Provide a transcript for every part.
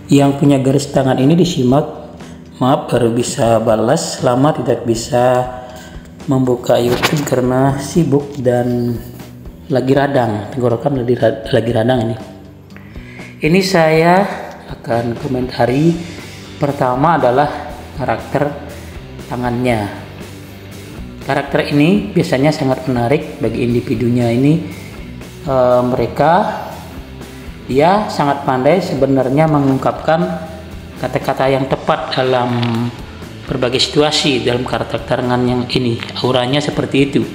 Yang punya garis tangan ini disimak. Maaf baru bisa balas, lama tidak bisa membuka YouTube karena sibuk dan lagi radang, tenggorokan lagi radang ini. Ini saya akan komentari. Pertama adalah karakter tangannya. Karakter ini biasanya sangat menarik bagi individunya ini. Dia sangat pandai sebenarnya mengungkapkan kata-kata yang tepat dalam berbagai situasi dalam karakter tangan yang ini. Auranya seperti itu,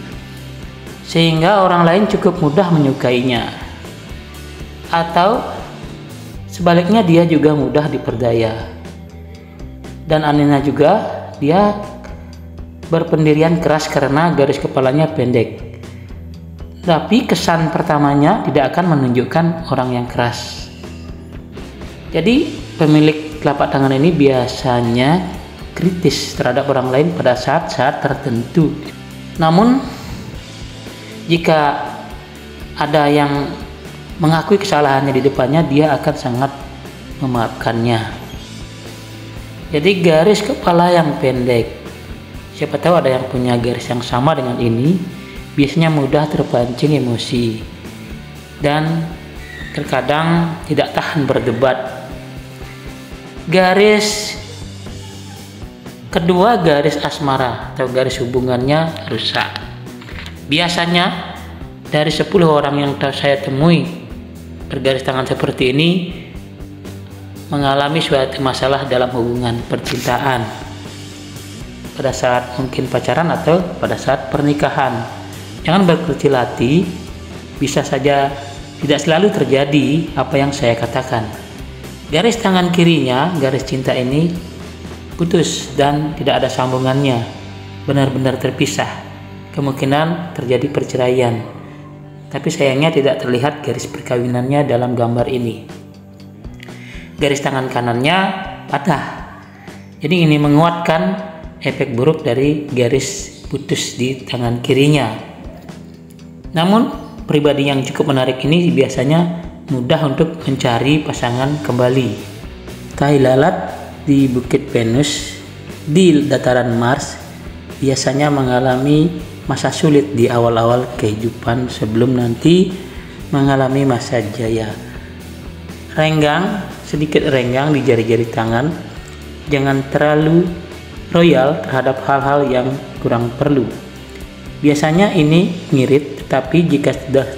sehingga orang lain cukup mudah menyukainya, atau sebaliknya dia juga mudah diperdaya. Dan anehnya juga dia berpendirian keras karena garis kepalanya pendek. Tapi kesan pertamanya tidak akan menunjukkan orang yang keras. Jadi pemilik telapak tangan ini biasanya kritis terhadap orang lain pada saat-saat tertentu. Namun jika ada yang mengakui kesalahannya di depannya, dia akan sangat memaafkannya. Jadi garis kepala yang pendek, siapa tahu ada yang punya garis yang sama dengan ini, biasanya mudah terpancing emosi dan terkadang tidak tahan berdebat. Garis kedua, garis asmara atau garis hubungannya rusak. Biasanya dari 10 orang yang saya temui bergaris tangan seperti ini mengalami suatu masalah dalam hubungan percintaan pada saat mungkin pacaran atau pada saat pernikahan. Jangan berkecil hati, bisa saja tidak selalu terjadi apa yang saya katakan. Garis tangan kirinya, garis cinta ini putus dan tidak ada sambungannya, benar-benar terpisah. Kemungkinan terjadi perceraian, tapi sayangnya tidak terlihat garis perkawinannya dalam gambar ini. Garis tangan kanannya patah, jadi ini menguatkan efek buruk dari garis putus di tangan kirinya. Namun pribadi yang cukup menarik ini biasanya mudah untuk mencari pasangan kembali. Tai lalat di Bukit Venus di dataran Mars biasanya mengalami masa sulit di awal-awal kehidupan sebelum nanti mengalami masa jaya. Sedikit renggang di jari-jari tangan. Jangan terlalu royal terhadap hal-hal yang kurang perlu. Biasanya ini ngirit, tetapi jika sudah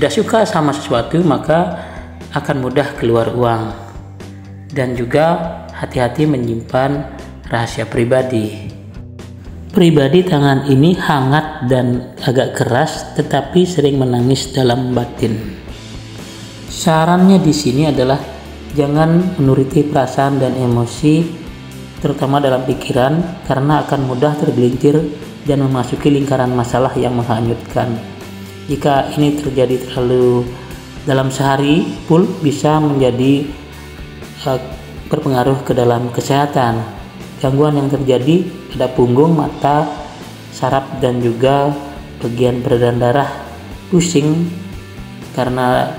suka sama sesuatu, maka akan mudah keluar uang. Dan juga hati-hati menyimpan rahasia pribadi. Pribadi tangan ini hangat dan agak keras, tetapi sering menangis dalam batin. Sarannya di sini adalah jangan menuruti perasaan dan emosi, terutama dalam pikiran, karena akan mudah tergelincir dan memasuki lingkaran masalah yang menghanyutkan. Jika ini terjadi terlalu dalam sehari full, bisa menjadi berpengaruh ke dalam kesehatan. Gangguan yang terjadi pada punggung, mata, saraf, dan juga bagian peredaran darah, pusing karena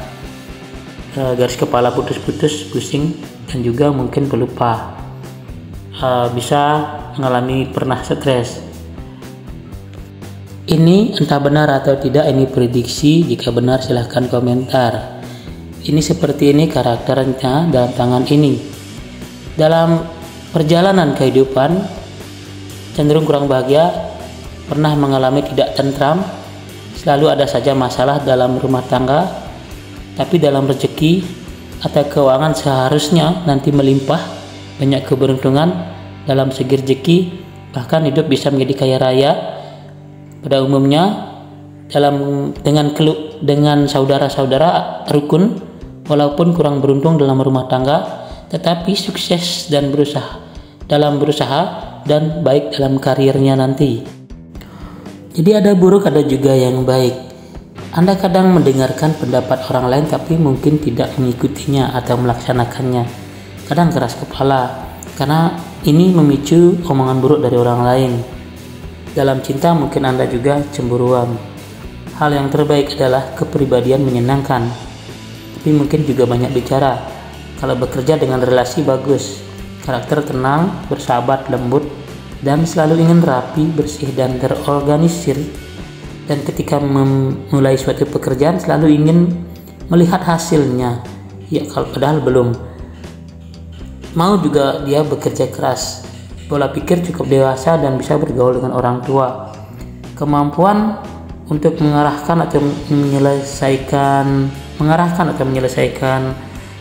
garis kepala putus-putus, pusing, dan juga mungkin pelupa. Bisa mengalami pernah stres. Ini entah benar atau tidak, ini prediksi. Jika benar silahkan komentar. Ini seperti ini karakternya dalam tangan ini. Dalam perjalanan kehidupan cenderung kurang bahagia, pernah mengalami tidak tentram, selalu ada saja masalah dalam rumah tangga, tapi dalam rezeki atau keuangan seharusnya nanti melimpah, banyak keberuntungan dalam segi rezeki, bahkan hidup bisa menjadi kaya raya. Pada umumnya dengan saudara-saudara rukun, walaupun kurang beruntung dalam rumah tangga, tetapi sukses dan berusaha dan baik dalam karirnya nanti. Jadi ada buruk, ada juga yang baik. Anda kadang mendengarkan pendapat orang lain tapi mungkin tidak mengikutinya atau melaksanakannya. Kadang keras kepala karena ini memicu omongan buruk dari orang lain. Dalam cinta mungkin Anda juga cemburuan. Hal yang terbaik adalah kepribadian menyenangkan, tapi mungkin juga banyak bicara. Kalau bekerja dengan relasi bagus, karakter tenang, bersahabat, lembut, dan selalu ingin rapi, bersih, dan terorganisir. Dan ketika memulai suatu pekerjaan selalu ingin melihat hasilnya. Ya, kalau padahal belum. Mau juga dia bekerja keras. Pola pikir cukup dewasa dan bisa bergaul dengan orang tua. Kemampuan untuk mengarahkan atau menyelesaikan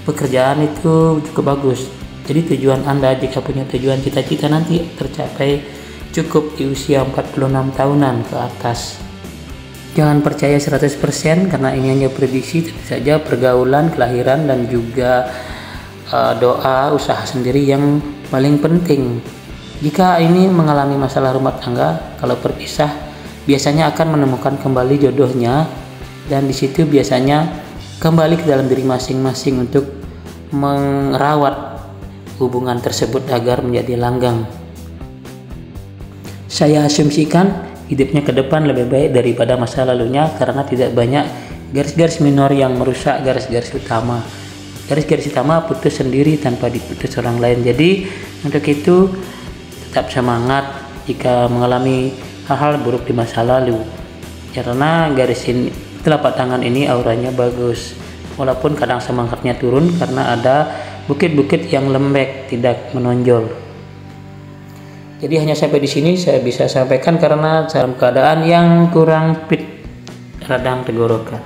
pekerjaan itu cukup bagus. Jadi tujuan Anda jika punya tujuan cita-cita nanti tercapai cukup di usia 46 tahunan ke atas. Jangan percaya 100% karena ini hanya prediksi, tentu saja pergaulan, kelahiran, dan juga doa, usaha sendiri yang paling penting. Jika ini mengalami masalah rumah tangga, kalau berpisah, biasanya akan menemukan kembali jodohnya, dan di situ biasanya kembali ke dalam diri masing-masing untuk merawat hubungan tersebut agar menjadi langgeng. Saya asumsikan hidupnya ke depan lebih baik daripada masa lalunya karena tidak banyak garis-garis minor yang merusak garis-garis utama. Garis-garis utama putus sendiri tanpa diputus orang lain. Jadi untuk itu tetap semangat jika mengalami hal-hal buruk di masa lalu. Karena garis ini, telapak tangan ini auranya bagus. Walaupun kadang semangatnya turun karena ada bukit-bukit yang lembek tidak menonjol. Jadi hanya sampai di sini saya bisa sampaikan karena dalam keadaan yang kurang fit, radang tenggorokan.